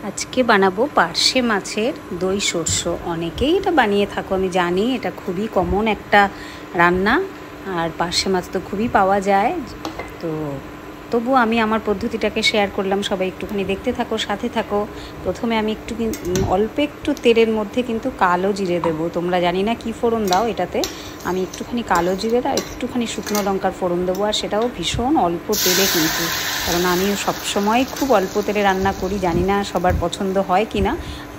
আজকে বানাবো পার্শে মাছের দই সর্ষ। অনেকেই এটা বানিয়ে থাকো, আমি জানি এটা খুবই কমন একটা রান্না, আর পার্শে মাছ তো খুবই পাওয়া যায়। তো তবু আমি আমার পদ্ধতিটাকে শেয়ার করলাম, সবাই একটুখানি দেখতে থাকো, সাথে থাকো। প্রথমে আমি অল্প একটু তেলের মধ্যে কিন্তু কালো জিরে দেবো। তোমরা জানি না কী ফোড়ন দাও এটাতে, আমি একটুখানি কালো জিরে আর একটুখানি শুকনো লঙ্কার ফোড়ন দেবো, আর সেটাও ভীষণ অল্প তেলে কিন্তু, কারণ আমি সবসময় খুব অল্প তেলে রান্না করি। জানি না সবার পছন্দ হয় কি না,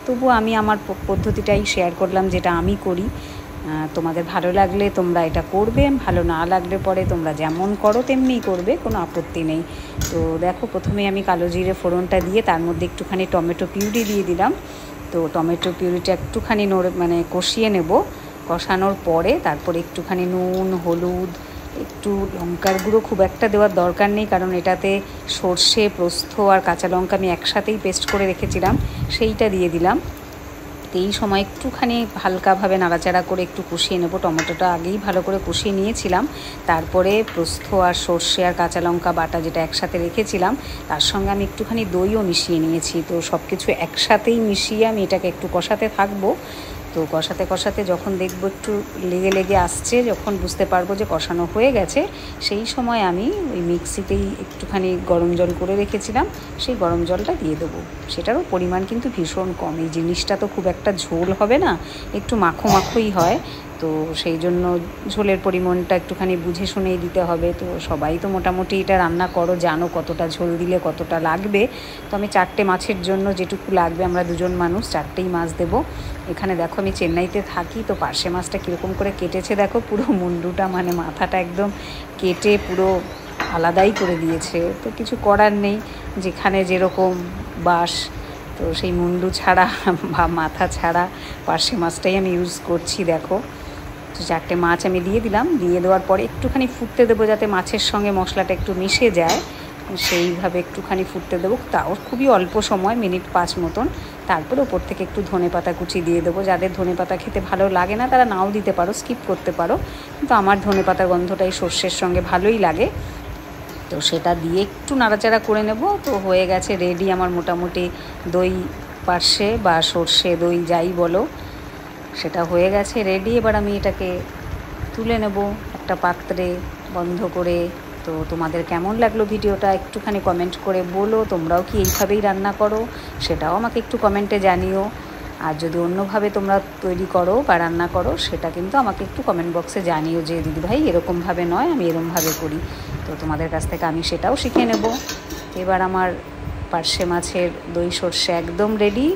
তবু আমি আমার পদ্ধতিটাই শেয়ার করলাম যেটা আমি করি। তোমাদের ভালো লাগলে তোমরা এটা করবে, ভালো না লাগলে পরে তোমরা যেমন করো তেমনিই করবে, কোনো আপত্তি নেই। তো দেখো, প্রথমে আমি কালো জিরে ফোড়নটা দিয়ে তার মধ্যে একটুখানি টমেটো পিউরি দিয়ে দিলাম। তো টমেটো পিউরিটা একটুখানি কষিয়ে নেব। কষানোর পরে তারপরে একটুখানি নুন, হলুদ, একটু লঙ্কার গুঁড়ো খুব একটা দেওয়ার দরকার নেই, কারণ এটাতে সর্ষে, পোস্ত আর কাঁচা লঙ্কা আমি একসাথেই পেস্ট করে রেখেছিলাম, সেইটা দিয়ে দিলাম। তো এই সময় একটুখানি হালকাভাবে নাড়াচাড়া করে একটু কষিয়ে নেব। টমেটোটা আগেই ভালো করে কষিয়ে নিয়েছিলাম, তারপরে পোস্ত আর সর্ষে আর কাঁচা লঙ্কা বাটা যেটা একসাথে রেখেছিলাম, তার সঙ্গে আমি একটুখানি দইও মিশিয়ে নিয়েছি। তো সব কিছু একসাথেই মিশিয়ে আমি এটাকে একটু কষাতে থাকবো। তো কষাতে কষাতে যখন দেখবো একটু লেগে লেগে আসছে, যখন বুঝতে পারবো যে কষানো হয়ে গেছে, সেই সময় আমি ওই মিক্সিতেই একটুখানি গরম জল করে রেখেছিলাম, সেই গরম জলটা দিয়ে দেবো। সেটারও পরিমাণ কিন্তু ভীষণ কম, এই জিনিসটা তো খুব একটা ঝোল হবে না, একটু মাখো মাখোই হয়। তো সেই জন্য ঝোলের পরিমাণটা একটুখানি বুঝে শুনেই দিতে হবে। তো সবাই তো মোটামুটি এটা রান্না করো, জানো কতটা ঝোল দিলে কতটা লাগবে। তো আমি 4টে মাছের জন্য যেটুকু লাগবে, আমরা 2জন মানুষ, 4টেই মাছ দেবো। এখানে দেখো আমি চেন্নাইতে থাকি, তো পার্শে মাছটা কীরকম করে কেটেছে দেখো, পুরো মুন্ডুটা মানে মাথাটা একদম কেটে পুরো আলাদাই করে দিয়েছে। তো কিছু করার নেই, যেখানে যেরকম বাস, তো সেই মুন্ডু ছাড়া বা মাথা ছাড়া পার্শে মাছটাই আমি ইউজ করছি। দেখো, তো 4টে মাছ আমি দিয়ে দিলাম। দিয়ে দেওয়ার পরে একটুখানি ফুটতে দেবো, যাতে মাছের সঙ্গে মশলাটা একটু মিশে যায়, সেইভাবে একটুখানি ফুটতে দেবো। তাও খুবই অল্প সময়, মিনিট 5 মতন। তারপরে ওপর থেকে একটু ধনেপাতা কুচি দিয়ে দেবো। যাদের ধনেপাতা খেতে ভালো লাগে না তারা নাও দিতে পারো, স্কিপ করতে পারো, কিন্তু আমার ধনেপাতার গন্ধটাই সর্ষের সঙ্গে ভালোই লাগে। তো সেটা দিয়ে একটু নাড়াচাড়া করে নেব। তো হয়ে গেছে রেডি আমার মোটামুটি দই পার্শে বা সর্ষে দই যাই বলো, সেটা হয়ে গেছে রেডি। এবার আমি এটাকে তুলে নেব একটা পাত্রে বন্ধ করে। তো তোমাদের কেমন লাগলো ভিডিওটা একটুখানি কমেন্ট করে বলো। তোমরাও কি এইভাবেই রান্না করো, সেটাও আমাকে একটু কমেন্টে জানিও। আর যদি অন্যভাবে তোমরা তৈরি করো বা রান্না করো, সেটা কিন্তু আমাকে একটু কমেন্ট বক্সে জানিও যে দিদিভাই এরকমভাবে নয়, আমি এরকমভাবে করি। তো তোমাদের কাছ থেকে আমি সেটাও শিখে নেব। এবার আমার পার্শে মাছের দই সর্ষে একদম রেডি।